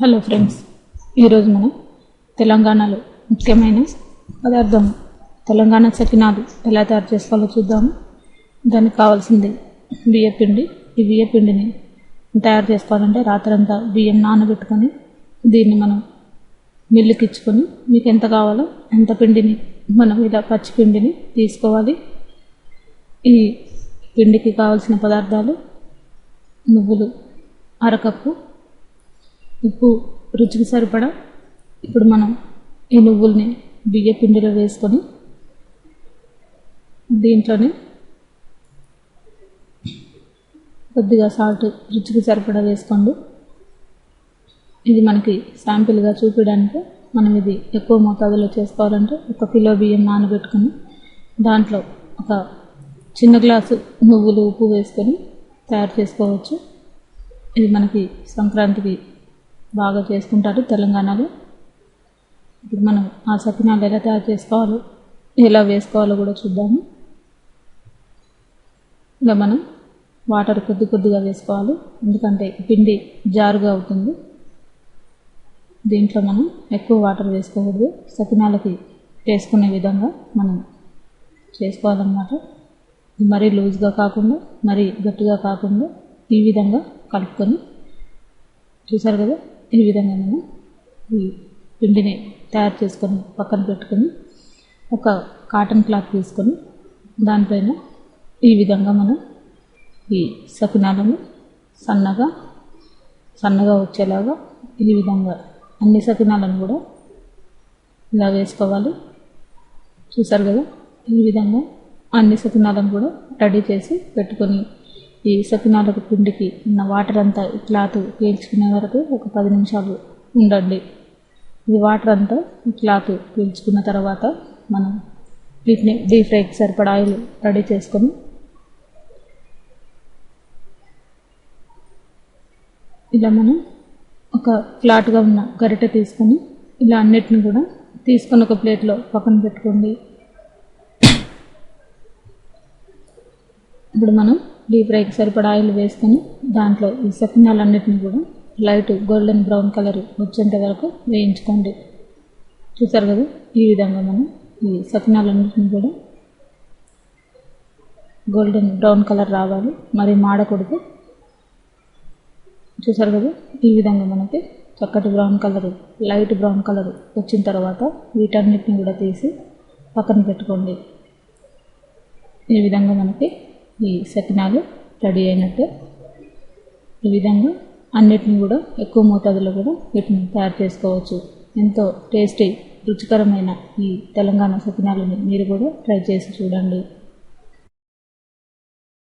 Hello friends, ఈరోజు మనం తెలంగాణలో ముఖ్యమైన పదార్థం తెలంగాణ సకినాలు ఎలా తయారు చేసుకోవాలో చూద్దాము. దానికి కావాల్సింది బియ్యపిండి. ఈ బియ్యపిండిని తయారు చేసుకోవాలంటే రాత్రంతా బియ్యం నానబెట్టుకొని దీన్ని మనం మిల్లుకి ఇచ్చుకొని మీకు ఎంత కావాలో అంత పిండిని మనం ఇలా పచ్చి పిండిని తీసుకోవాలి. ఈ పిండికి కావాల్సిన పదార్థాలు: నువ్వులు అరకప్పు, ఉప్పు రుచికి సరిపడా. ఇప్పుడు మనం ఈ నువ్వుల్ని బియ్య పిండిలో వేసుకొని దీంట్లోనే కొద్దిగా సాల్ట్ రుచికి సరిపడా వేసుకోండి. ఇది మనకి శాంపిల్గా చూపించడానికి. మనం ఇది ఎక్కువ మోతాదులో చేసుకోవాలంటే 1 కిలో బియ్యం నానబెట్టుకొని దాంట్లో ఒక చిన్న గ్లాసు నువ్వులు ఉప్పు వేసుకొని తయారు చేసుకోవచ్చు. ఇది మనకి సంక్రాంతికి బాగా చేసుకుంటారు తెలంగాణలో. ఇప్పుడు మనం ఆ సకినాలు ఎలా తయారు చేసుకోవాలో ఎలా వేసుకోవాలో కూడా చూద్దాము. ఇలా మనం వాటర్ కొద్దిగా వేసుకోవాలి, ఎందుకంటే పిండి జారుగా అవుతుంది. దీంట్లో మనం ఎక్కువ వాటర్ వేసుకోకూడదు. సకినాలకి వేసుకునే విధంగా మనం చేసుకోవాలన్నమాట. మరీ లూజ్గా కాకుండా మరీ గట్టిగా కాకుండా ఈ విధంగా కలుపుకొని, చూసారు కదా, ఈ విధంగా మనం ఈ పిండిని తయారు చేసుకొని పక్కన పెట్టుకొని ఒక కాటన్ క్లాత్ తీసుకొని దానిపైన ఈ విధంగా మనం ఈ సకినాలను సన్నగా వచ్చేలాగా ఈ విధంగా అన్ని సకినాలను కూడా ఇలా వేసుకోవాలి. చూసారు కదా, ఈ విధంగా అన్ని సకినాలను కూడా రెడీ చేసి పెట్టుకొని ఈ సకినాలకు పిండికి ఉన్న వాటర్ అంతా ఈ క్లాత్ పీల్చుకునే వరకు ఒక 10 నిమిషాలు ఉండండి. ఈ వాటర్ అంతా ఈ క్లాత్ పీల్చుకున్న తర్వాత మనం వీటిని డీప్ ఫ్రైకి సరిపడా ఆయిల్ రెడీ చేసుకొని ఇలా మనం ఒక ఫ్లాట్గా ఉన్న గరిటె తీసుకొని ఇలా అన్నిటిని కూడా తీసుకొని ఒక ప్లేట్లో పక్కన పెట్టుకోండి. ఇప్పుడు మనం డీప్ ఫ్రైకి సరిపడా ఆయిల్ వేసుకొని దాంట్లో ఈ సకినాలన్నిటిని కూడా లైట్ గోల్డెన్ బ్రౌన్ కలర్ వచ్చేంత వరకు వేయించుకోండి. చూసారు కదా, ఈ విధంగా మనం ఈ సకినాలన్నిటిని కూడా గోల్డెన్ బ్రౌన్ కలర్ రావాలి, మరి మాడకూడదు. చూసారు కదా, ఈ విధంగా మనకి చక్కటి brown colour, light brown colour వచ్చిన తర్వాత వీటన్నిటిని కూడా తీసి పక్కన పెట్టుకోండి. ఈ విధంగా మనకి ఈ సకినాలు రెడీ అయినట్టే. ఈ విధంగా అన్నిటిని కూడా ఎక్కువ మోతాదులో కూడా వీటిని తయారు చేసుకోవచ్చు. ఎంతో టేస్టీ రుచికరమైన ఈ తెలంగాణ సకినాలని మీరు కూడా ట్రై చేసి చూడండి.